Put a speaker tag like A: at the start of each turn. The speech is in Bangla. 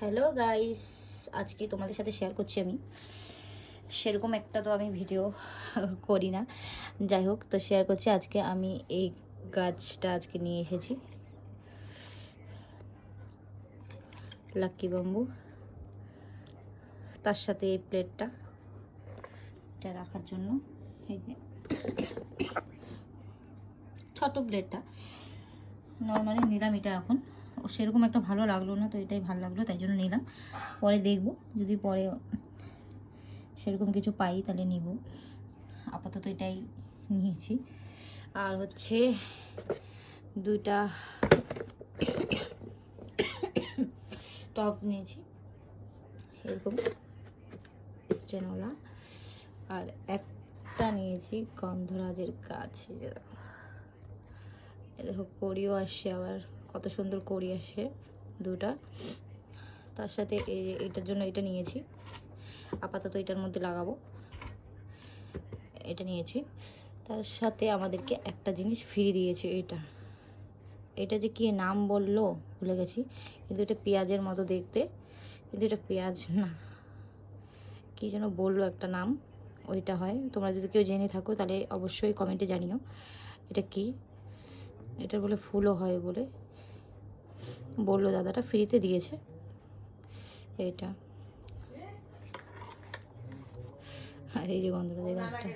A: হ্যালো গাইস, আজকে তোমাদের সাথে শেয়ার করছি আমি। সেরকম একটা তো আমি ভিডিও করি না, যাই হোক তো শেয়ার করছি। আজকে আমি এই গাছটা আজকে নিয়ে এসেছি, লাকি বাম্বু। তার সাথে এই প্লেটটা, এটা রাখার জন্য এই যে ছোট প্লেটটা। নর্মালি নিলাম এটা, এখন সেরকম একটা ভালো লাগলো না, তো এটাই ভালো লাগলো তাই জন্য নিলাম। পরে দেখবো, যদি পরে সেরকম কিছু পাই তাহলে নিব। আপাতত এটাই নিয়েছি। আর হচ্ছে দুইটা টপ নিয়েছি এরকম স্টেনওয়ালা, আর একটা নিয়েছি গন্ধরাজের গাছ। এই যে দেখো, দেখো কড়িও আসছে, আবার কত সুন্দর কড়ি আসছে দুটা। তার সাথে এই যে এটার জন্য এটা নিয়েছি, আপাতত এটার মধ্যে লাগাবো, এটা নিয়েছি। তার সাথে আমাদেরকে একটা জিনিস ফ্রি দিয়েছে, এটা যে কি নাম বললো ভুলে গেছি, কিন্তু এটা পেঁয়াজের মতো দেখতে, কিন্তু এটা পেঁয়াজ না, কি যেন বললো একটা নাম, ওইটা হয়। তোমরা যদি কেউ জেনে থাকো তাহলে অবশ্যই কমেন্টে জানিও এটা কি। এটা বলে ফুলও হয় বলে বললো, দাদাটা ফ্রিতে দিয়েছে এটা। আর এই যে গন্ধরাজের গাছটা।